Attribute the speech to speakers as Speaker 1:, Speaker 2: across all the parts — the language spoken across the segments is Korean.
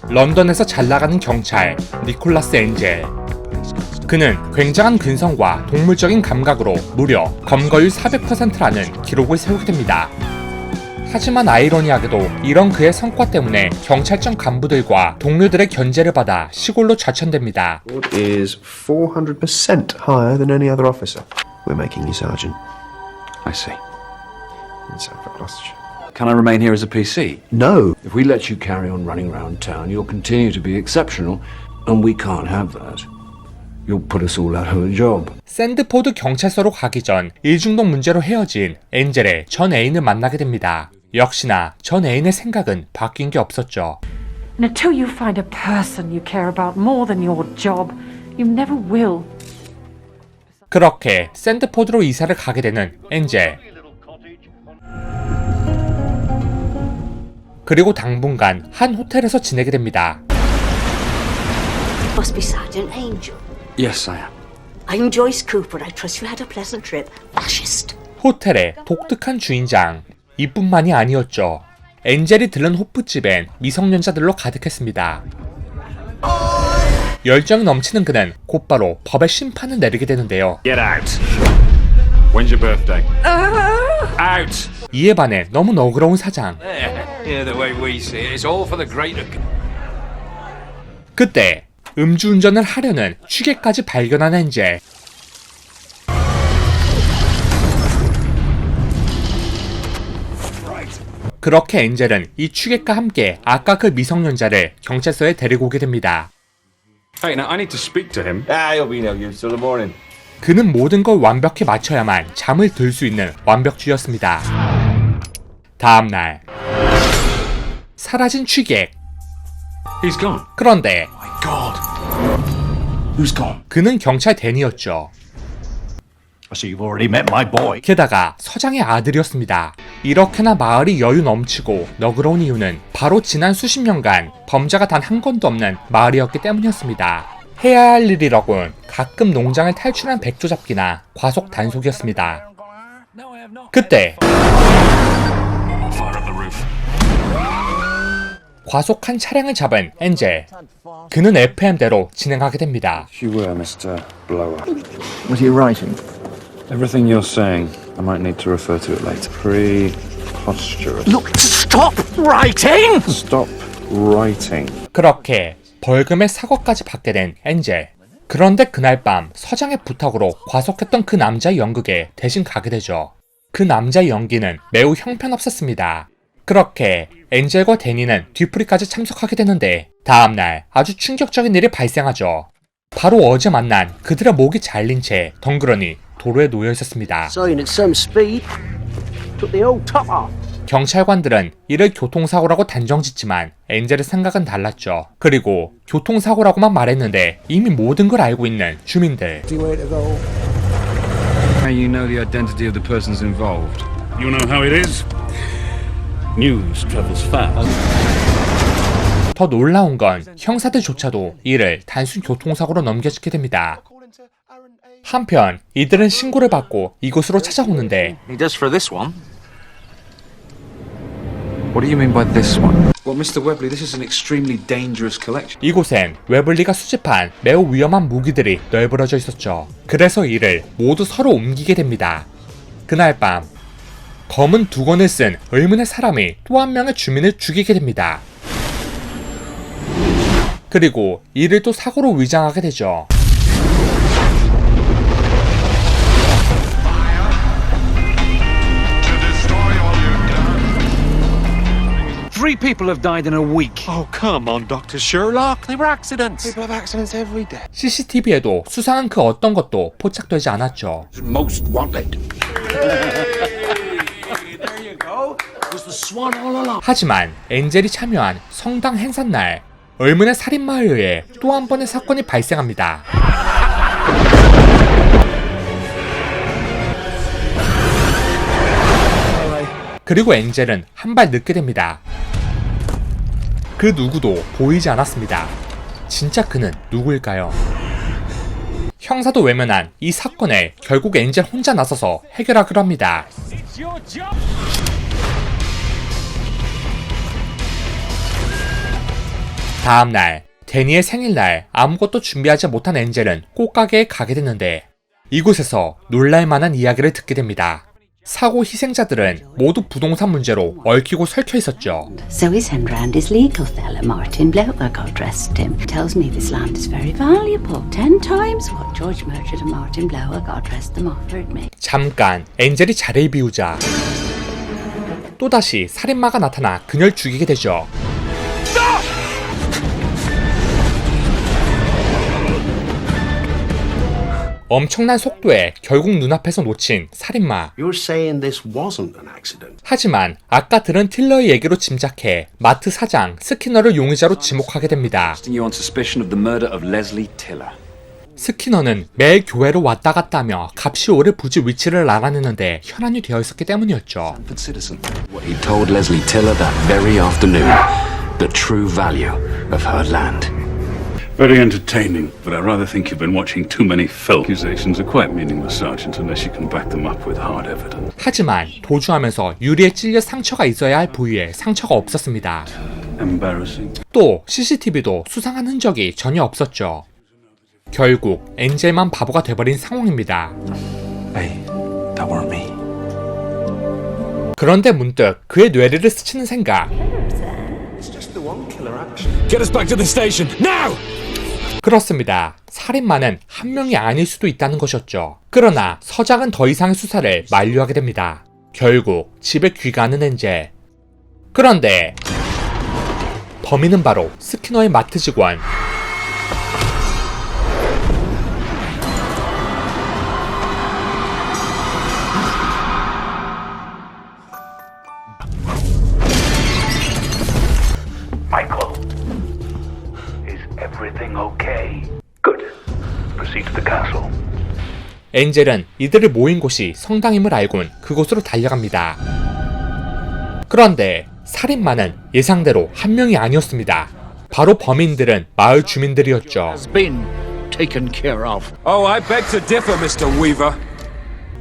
Speaker 1: 런던에서 잘나가는 경찰 니콜라스 엔젤. 그는 굉장한 근성과 동물적인 감각으로 무려 검거율 400%라는 기록을 세우게 됩니다. 하지만 아이러니하게도 이런 그의 성과 때문에 경찰청 간부들과 동료들의 견제를 받아 시골로 좌천됩니다.
Speaker 2: It is 400% higher than any other officer. We're making you sergeant.
Speaker 3: I see.
Speaker 2: In Sanford, Gloucestershire.
Speaker 3: Can I remain here as a PC?
Speaker 2: No.
Speaker 4: If we let you carry on running around town, you'll continue to be exceptional, and we can't have that. You'll put us all out of a job.
Speaker 1: 샌드포드 경찰서로 가기 전 일중독 문제로 헤어진 엔젤의 전 애인을 만나게 됩니다. 역시나 전 애인의 생각은 바뀐 게 없었죠.
Speaker 5: And until you find a person you care about more than your job, you never will.
Speaker 1: 그렇게 샌드포드로 이사를 가게 되는 엔젤. 그리고 당분간 한 호텔에서 지내게 됩니다.
Speaker 6: Must be Sergeant Angel.
Speaker 3: Yes, I am.
Speaker 6: I'm Joyce Cooper. I trust you had a pleasant trip. Fascist.
Speaker 1: 호텔의 독특한 주인장. 이뿐만이 아니었죠. 엔젤이 들른 호프집엔 미성년자들로 가득했습니다. 열정이 넘치는 그는 곧바로 법의 심판을 내리게 되는데요.
Speaker 7: Get out. When's your birthday? Out.
Speaker 1: 이에 반해 너무 너그러운 사장.
Speaker 3: Yeah, the way we see it, it's all for the greater good.
Speaker 1: 그때 음주운전을 하려는 취객까지 발견한 엔젤. 그렇게 엔젤은 이 취객과 함께 아까 그 미성년자를 경찰서에 데리고 오게 됩니다.
Speaker 7: Hey, now I need to speak to him.
Speaker 4: He'll be no use till the morning.
Speaker 1: 그는 모든 걸 완벽히 맞춰야만 잠을 들 수 있는 완벽주의였습니다. 다음날 사라진 취객.
Speaker 7: He's gone.
Speaker 1: 그런데
Speaker 7: God. Who's gone?
Speaker 1: 그는 경찰 대니였죠.
Speaker 7: I see you've already met my boy.
Speaker 1: 게다가 서장의 아들이었습니다. 이렇게나 마을이 여유 넘치고 너그러운 이유는 바로 지난 수십 년간 범죄가 단 한 건도 없는 마을이었기 때문이었습니다. 해야 할 일이라곤 가끔 농장을 탈출한 백조잡기나 과속 단속이었습니다. 그때
Speaker 7: Fire up the roof.
Speaker 1: 과속한 차량을 잡은 엔젤. 그는 FM대로 진행하게 됩니다.
Speaker 4: You were, Mr. Blower.
Speaker 2: Was he writing?
Speaker 4: Everything you're saying, I might need to refer to it later. Preposterous.
Speaker 7: Look, stop writing!
Speaker 4: Stop writing.
Speaker 1: 그렇게 벌금의 사과까지 받게 된 엔젤. 그런데 그날 밤 서장의 부탁으로 과속했던 그 남자의 연극에 대신 가게 되죠. 그 남자의 연기는 매우 형편없었습니다. 그렇게 엔젤과 데니는 뒤풀이까지 참석하게 되는데 다음날 아주 충격적인 일이 발생하죠. 바로 어제 만난 그들의 목이 잘린 채 덩그러니 도로에 놓여 있었습니다.
Speaker 8: Saying at some speed, took the old top off.
Speaker 1: 경찰관들은 이를 교통사고라고 단정짓지만 엔젤의 생각은 달랐죠. 그리고 교통사고라고만 말했는데 이미 모든 걸 알고 있는 주민들.
Speaker 3: How you know the identity of the persons involved?
Speaker 7: You know how it is. News travels fast.
Speaker 1: 더 놀라운 건 형사들조차도 이를 단순 교통사고로 넘겨짓게 됩니다. 한편 이들은 신고를 받고 이곳으로 찾아오는데
Speaker 3: He does for this one. What do you mean by this one? Well, Mr. Webley, this is an extremely dangerous collection.
Speaker 1: 이곳엔 웨블리가 수집한 매우 위험한 무기들이 널브러져 있었죠. 그래서 이를 모두 서로 옮기게 됩니다. 그날 밤 검은 두건을 쓴 의문의 사람이 또 한 명의 주민을 죽이게 됩니다. 그리고 이를 또 사고로 위장하게 되죠.
Speaker 3: Three people have died in a week.
Speaker 7: Oh, come on, Dr. Sherlock. They were accidents.
Speaker 2: People have accidents every day.
Speaker 1: CCTV에도 수상한 그 어떤 것도 포착되지 않았죠.
Speaker 7: Most wanted.
Speaker 1: 하지만 엔젤이 참여한 성당 행사날 의문의 살인마에 의해 또 한 번의 사건이 발생합니다. 그리고 엔젤은 한 발 늦게 됩니다. 그 누구도 보이지 않았습니다. 진짜 그는 누구일까요? 형사도 외면한 이 사건을 결국 엔젤 혼자 나서서 해결하기로 합니다. 다음날 데니의 생일날 아무것도 준비하지 못한 엔젤은 꽃가게에 가게 됐는데 이곳에서 놀랄만한 이야기를 듣게 됩니다. 사고 희생자들은 모두 부동산 문제로 얽히고 설켜 있었죠.
Speaker 9: So we send round his legal fella, Martin Blower, God rest him. Tells me this land is very valuable, 10 times what George Murchard and Martin Blower, God rest them, offered me.
Speaker 1: 잠깐 엔젤이 자리를 비우자 또다시 살인마가 나타나 그녀를 죽이게 되죠. 엄청난 속도에 결국 눈앞에서 놓친 살인마.
Speaker 10: You're saying this wasn't an accident?
Speaker 1: 하지만 아까 들은 틸러의 얘기로 짐작해 마트 사장 스키너를 용의자로 지목하게 됩니다.
Speaker 3: You on suspicion of the murder of Leslie Tiller.
Speaker 1: 스키너는 매일 교회로 왔다 갔다 하며 값이 오를 부지 위치를 알아내는데 혈안이 되어 있었기 때문이었죠.
Speaker 3: Citizen.
Speaker 4: What he told Leslie Tiller that very afternoon, the true value of her land.
Speaker 7: Very entertaining, but I rather think you've been watching too many film. Accusations are quite meaningless, Sergeant, unless you can back them up with hard evidence.
Speaker 1: 하지만 도주하면서 유리에 찔려 상처가 있어야 할 부위에 상처가 없었습니다.
Speaker 7: Embarrassing.
Speaker 1: 또 CCTV도 수상한 흔적이 전혀 없었죠. 결국 엔젤만 바보가 돼버린 상황입니다.
Speaker 3: Hey, that weren't me.
Speaker 1: 그런데 문득 그의 뇌리를 스치는 생각.
Speaker 7: Get us back to the station, now!
Speaker 1: 그렇습니다. 살인마는 한 명이 아닐 수도 있다는 것이었죠. 그러나 서장은 더 이상의 수사를 만류하게 됩니다. 결국 집에 귀가하는 엔젤. 그런데 범인은 바로 스키너의 마트 직원.
Speaker 11: Michael, is everything okay? Good. Proceed to the castle.
Speaker 1: 엔젤은 이들을 모인 곳이 성당임을 알고는 그곳으로 달려갑니다. 그런데 살인마는 예상대로 한 명이 아니었습니다. 바로 범인들은 마을 주민들이었죠.
Speaker 8: Has been taken care of.
Speaker 3: Oh, I beg to differ, Mr. Weaver.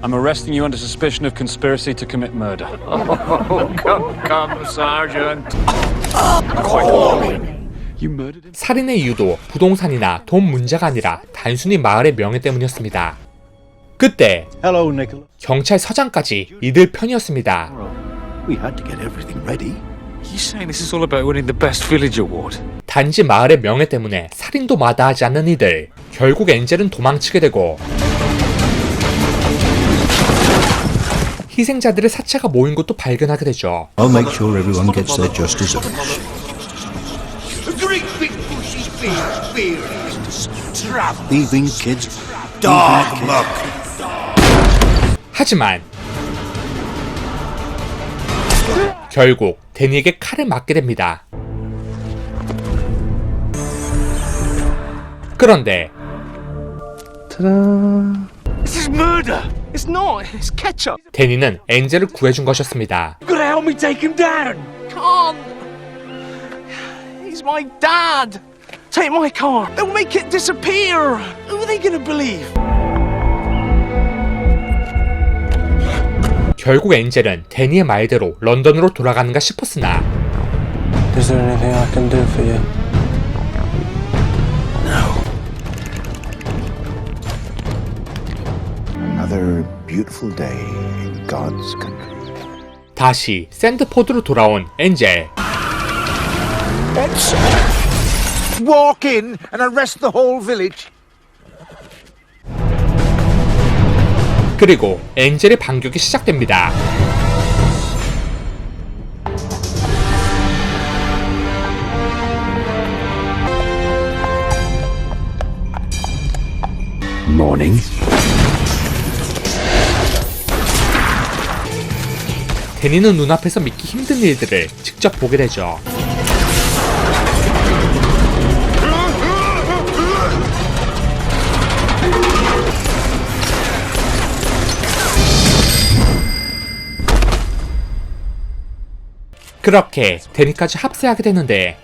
Speaker 7: I'm arresting you under suspicion of conspiracy to commit murder.
Speaker 8: Come, Sergeant.
Speaker 3: You murdered him?
Speaker 1: 살인의 이유도 부동산이나 돈 문제가 아니라 단순히 마을의 명예 때문이었습니다. 그때
Speaker 8: Hello, Nicholas.
Speaker 1: 경찰서장까지 이들 편이었습니다.
Speaker 10: We had to get everything ready.
Speaker 3: You saying this is all about winning the best village award?
Speaker 1: 단지 마을의 명예 때문에 살인도 마다하지 않는 이들. 결국 엔젤은 도망치게 되고 희생자들의 사체가 모인 곳도 발견하게 되죠.
Speaker 10: I'll make sure everyone gets their just desserts. Thieving kids. Dark luck.
Speaker 1: 하지만 결국 데니에게 칼을 맞게 됩니다. 그런데
Speaker 8: This is murder. It's not. It's ketchup.
Speaker 1: 데니는 엔젤을 구해준 것이었습니다.
Speaker 8: You gotta help me take him down. Can't. He's my dad. Take my car. They'll make it disappear. Who are they gonna believe?
Speaker 1: 결국 엔젤은 데니의 말대로 런던으로 돌아가는가 싶었으나
Speaker 12: Is there anything I can do for you?
Speaker 10: Another beautiful day in God's country.
Speaker 1: 다시 샌드포드로 돌아온 엔젤.
Speaker 8: Let's walk in and arrest the whole village.
Speaker 1: 그리고 엔젤의 반격이 시작됩니다.
Speaker 4: Morning.
Speaker 1: 데니는 눈앞에서 믿기 힘든 일들을 직접 보게 되죠. 그렇게 데니까지 합세하게 되는데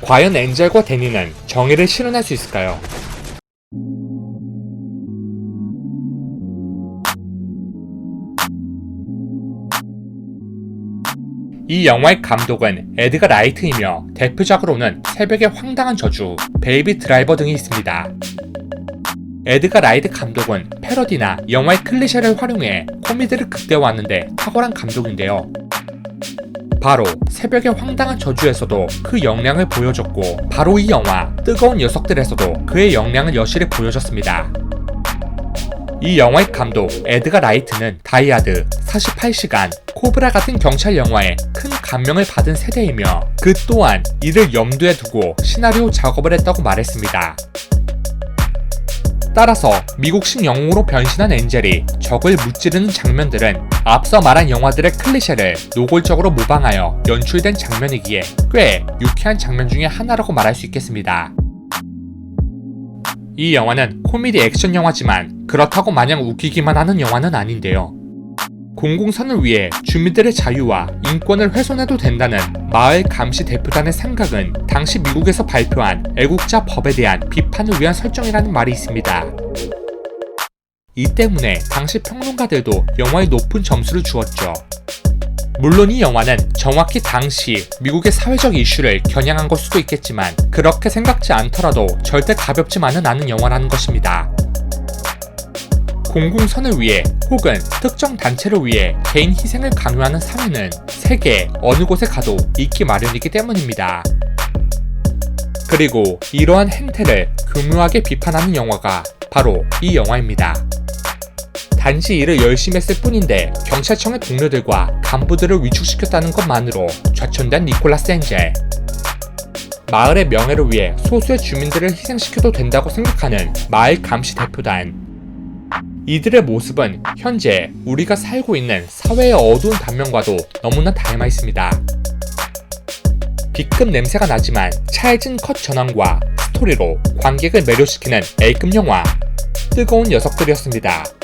Speaker 1: 과연 엔젤과 데니는 정의를 실현할 수 있을까요? 이 영화의 감독은 에드가 라이트이며 대표작으로는 새벽의 황당한 저주, 베이비 드라이버 등이 있습니다. 에드가 라이트 감독은 패러디나 영화의 클리셰를 활용해 코미디를 극대화하는데 탁월한 감독인데요. 바로 새벽의 황당한 저주에서도 그 역량을 보여줬고, 바로 이 영화 뜨거운 녀석들에서도 그의 역량을 여실히 보여줬습니다. 이 영화의 감독 에드가 라이트는 다이하드, 48시간, 코브라 같은 경찰 영화에 큰 감명을 받은 세대이며 그 또한 이를 염두에 두고 시나리오 작업을 했다고 말했습니다. 따라서 미국식 영웅으로 변신한 엔젤이 적을 무찌르는 장면들은 앞서 말한 영화들의 클리셰를 노골적으로 모방하여 연출된 장면이기에 꽤 유쾌한 장면 중에 하나라고 말할 수 있겠습니다. 이 영화는 코미디 액션 영화지만 그렇다고 마냥 웃기기만 하는 영화는 아닌데요. 공공선을 위해 주민들의 자유와 인권을 훼손해도 된다는 마을 감시 대표단의 생각은 당시 미국에서 발표한 애국자 법에 대한 비판을 위한 설정이라는 말이 있습니다. 이 때문에 당시 평론가들도 영화에 높은 점수를 주었죠. 물론 이 영화는 정확히 당시 미국의 사회적 이슈를 겨냥한 걸 수도 있겠지만 그렇게 생각지 않더라도 절대 가볍지만은 않은 영화라는 것입니다. 공공선을 위해 혹은 특정 단체를 위해 개인 희생을 강요하는 사회는 세계 어느 곳에 가도 있기 마련이기 때문입니다. 그리고 이러한 행태를 교묘하게 비판하는 영화가 바로 이 영화입니다. 단지 일을 열심히 했을 뿐인데 경찰청의 동료들과 간부들을 위축시켰다는 것만으로 좌천된 니콜라스 엔젤. 마을의 명예를 위해 소수의 주민들을 희생시켜도 된다고 생각하는 마을 감시 대표단. 이들의 모습은 현재 우리가 살고 있는 사회의 어두운 단면과도 너무나 닮아 있습니다. B급 냄새가 나지만 찰진 컷 전환과 스토리로 관객을 매료시키는 A급 영화 뜨거운 녀석들이었습니다.